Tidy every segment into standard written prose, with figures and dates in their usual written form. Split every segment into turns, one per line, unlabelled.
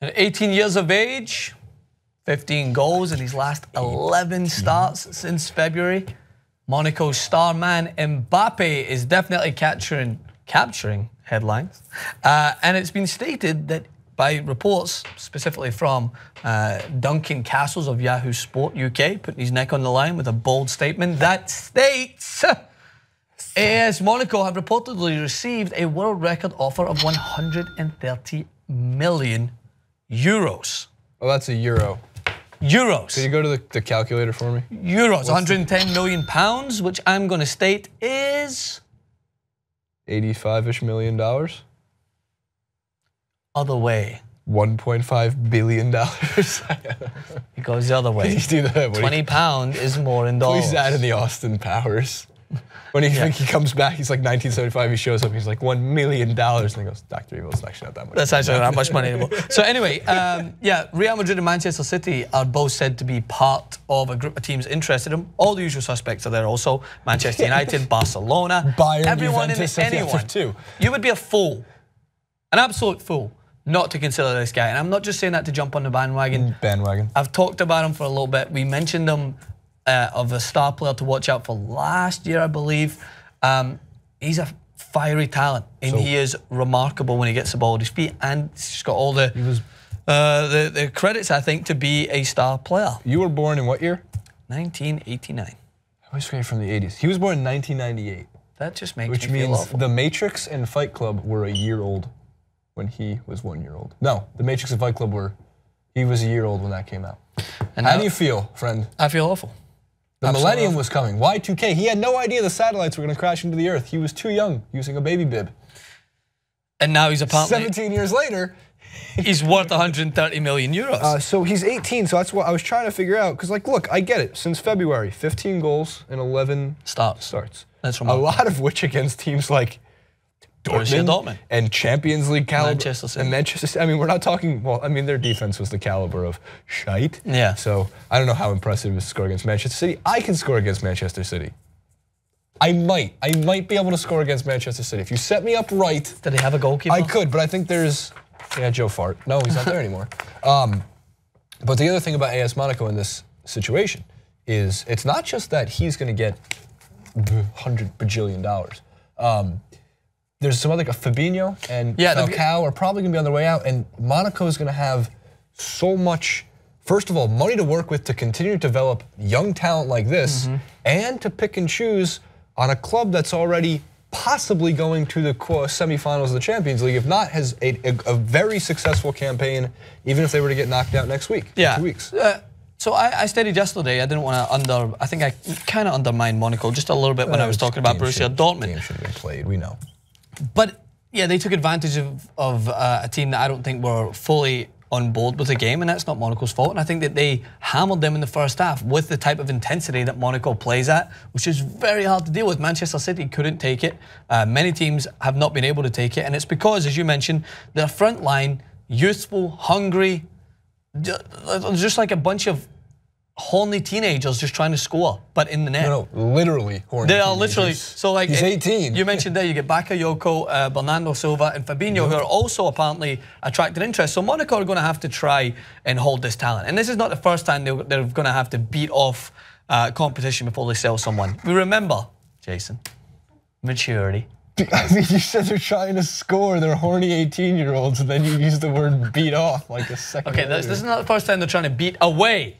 At 18 years of age, 15 goals in his last 11 starts since February. Monaco's star man Mbappe is definitely capturing headlines. And it's been stated that by reports, specifically from Duncan Castles of Yahoo Sport UK, putting his neck on the line with a bold statement that states AS Monaco have reportedly received a world record offer of 130 million euros.
Oh, that's a euro.
Euros.
Can you go to the calculator for me?
Euros, 110 million pounds, which I'm going to state is
$85-ish million.
Other way.
$1.5 billion.
It goes the other way.
Please do that.
£20 is more in dollars.
Please add in the Austin Powers. When he comes back, he's like 1975, he shows up, he's like $1 million. And he goes, Dr. Evil, it's actually not that much.
That's actually not much money anymore. So anyway, yeah, Real Madrid and Manchester City are both said to be part of a group of teams interested in him. All the usual suspects are there also. Manchester United, Barcelona,
Bayern,
everyone
Juventus,
and anyone.
too.
You would be a fool, an absolute fool, not to consider this guy. And I'm not just saying that to jump on the bandwagon. I've talked about him for a little bit. We mentioned him of a star player to watch out for last year, I believe. He's a fiery talent, and he is remarkable when he gets the ball at his feet, and he's just got all the credits, I think, to be a star player.
You were born in what year?
1989.
I always forget from the 80s. He was born in 1998.
That just makes
Which
me feel
means
awful.
The Matrix and Fight Club were a year old when he was 1 year old. No, The Matrix and Fight Club he was a year old when that came out. And how do you feel, friend?
I feel awful.
The millennium was coming. Y2K. He had no idea the satellites were going to crash into the Earth. He was too young, using a baby bib.
And now he's apparently
17 years later.
He's worth 130 million euros.
So he's 18. So that's what I was trying to figure out. Because, like, look, I get it. Since February, 15 goals and 11 starts.
That's
a lot of which against teams like
Borussia Dortmund
and Champions League caliber.
Manchester City.
And Manchester City. I mean, we're not talking, well, I mean, their defense was the caliber of shite.
Yeah.
So I don't know how impressive it was to score against Manchester City. I can score against Manchester City. I might be able to score against Manchester City. If you set me up right.
Did he have a goalkeeper?
I could, but I think there's, Joe Fart. No, he's not there anymore. But the other thing about AS Monaco in this situation is it's not just that he's going to get $100 bajillion. There's some other, Fabinho and Falcao are probably going to be on their way out, and Monaco is going to have so much, first of all, money to work with to continue to develop young talent like this, and to pick and choose on a club that's already possibly going to the semifinals of the Champions League, if not has a very successful campaign, even if they were to get knocked out next week, 2 weeks.
So I stated yesterday, I didn't want to I think I kind of undermined Monaco just a little bit when I was talking about Borussia Dortmund.
Game should have been played, we know.
But yeah, they took advantage of a team that I don't think were fully on board with the game, and that's not Monaco's fault. And I think that they hammered them in the first half with the type of intensity that Monaco plays at, which is very hard to deal with. Manchester City couldn't take it. Many teams have not been able to take it, and it's because, as you mentioned, their front line, youthful, hungry, just like a bunch of horny teenagers just trying to score, but in the net.
No, literally horny
They are
teenagers.
literally, so like
he's 18.
You mentioned there, you get Bakayoko, Bernardo Silva, and Fabinho, who are also apparently attracting interest. So Monaco are going to have to try and hold this talent. And this is not the first time they're going to have to beat off competition before they sell someone. We remember, Jason, maturity.
I mean, you said they're trying to score. They're horny 18-year-olds, and then you use the word beat off like a second.
Okay, this is not the first time they're trying to beat away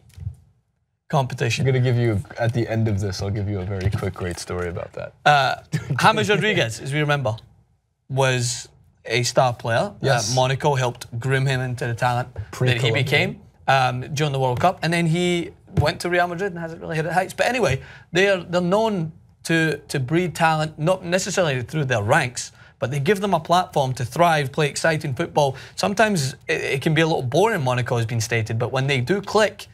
competition.
I'm going to give you, at the end of this, I'll give you a very quick, great story about that.
James Rodriguez, as we remember, was a star player.
Yes.
Monaco helped groom him into the talent that he became during the World Cup. And then he went to Real Madrid and hasn't really hit the heights. But anyway, they're known to breed talent, not necessarily through their ranks, but they give them a platform to thrive, play exciting football. Sometimes it can be a little boring, Monaco has been stated, but when they do click,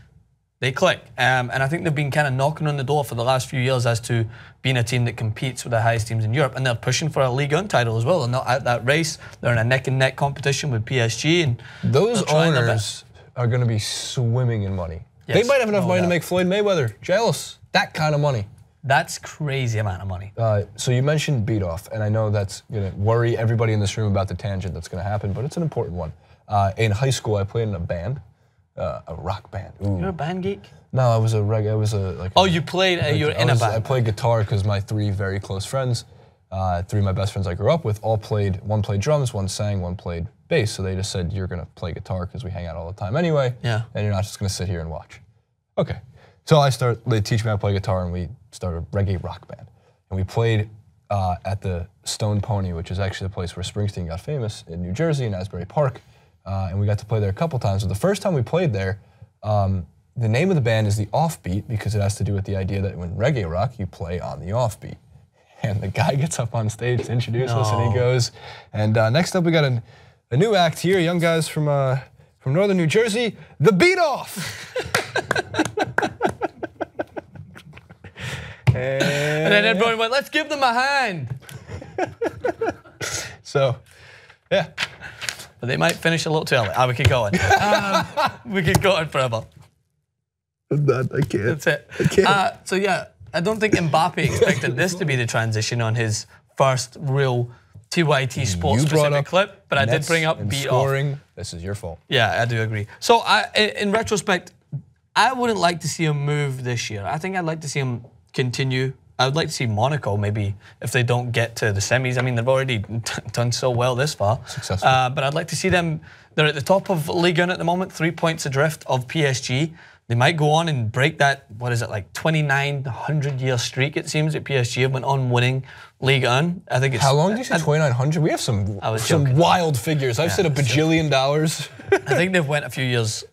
they click. And I think they've been kind of knocking on the door for the last few years as to being a team that competes with the highest teams in Europe. And they're pushing for a Ligue 1 title as well. They're not out that race. They're in a neck-and-neck competition with PSG. And
those owners are going to be swimming in money.
Yes,
they might have enough money to make Floyd Mayweather jealous. That kind of money.
That's crazy amount of money.
So you mentioned beat off, and I know that's going to worry everybody in this room about the tangent that's going to happen, but it's an important one. In high school, I played in a band, a rock band. Ooh.
You're a band geek?
No, I was a reggae. I was a like.
Oh, you played. You're in a band.
I played guitar because my 3 very close friends, 3 of my best friends I grew up with, all played. One played drums, one sang, one played bass. So they just said, "You're gonna play guitar because we hang out all the time anyway.
Yeah.
And you're not just gonna sit here and watch." Okay. So they teach me how to play guitar, and we started a reggae rock band, and we played at the Stone Pony, which is actually the place where Springsteen got famous in New Jersey in Asbury Park, and we got to play there a couple times. But the first time we played there, the name of the band is the Offbeat because it has to do with the idea that when reggae rock, you play on the offbeat. And the guy gets up on stage to introduce us, and he goes, and next up we got a new act here, young guys from northern New Jersey, The Beat Off.
And then everyone went, let's give them a hand.
So, yeah.
But they might finish a little too early. We could go on. We could go on forever.
I can't.
That's it.
I can't.
So yeah, I don't think Mbappe expected this to be the transition on his first real TYT sports specific clip, but I did bring up beat
scoring.
Off.
This is your fault.
Yeah, I do agree. So in retrospect, I wouldn't like to see him move this year. I think I'd like to see him continue. I would like to see Monaco maybe if they don't get to the semis. I mean, they've already done so well this far.
Successful.
But I'd like to see them. They're at the top of Ligue at the moment, 3 points adrift of PSG. They might go on and break that, what is it, like 100-year streak, it seems, that PSG have went on winning Ligue 1. I think it's...
How long did you say 2,900? We have some wild figures. I've said $1 bajillion.
I think they've went a few years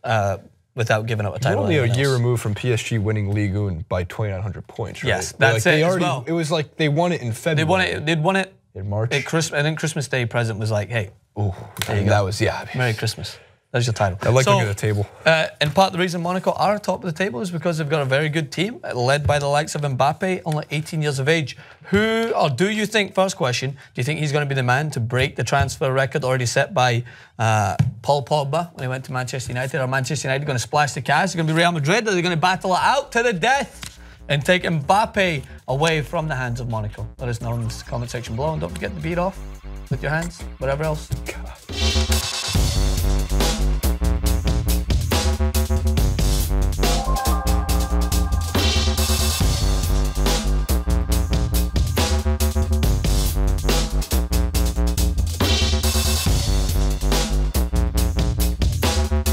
without giving up a title.
You're only a year removed from PSG winning Ligue 1 by 2,900 points, right?
Yes, that's it as well.
It was like they won it in February.
They'd won it
in March.
At Christmas, and then Christmas Day present was like, hey,
ooh, that was, yeah.
Merry Christmas. There's your title.
I like looking at the table.
And part of the reason Monaco are top of the table is because they've got a very good team, led by the likes of Mbappe, only 18 years of age. Do you think, first question, do you think he's going to be the man to break the transfer record already set by Paul Pogba when he went to Manchester United? Or Manchester United going to splash the cash? Is it going to be Real Madrid? Or are they going to battle it out to the death and take Mbappe away from the hands of Monaco? Let us know in the comment section below. And don't forget to beat off with your hands, whatever else.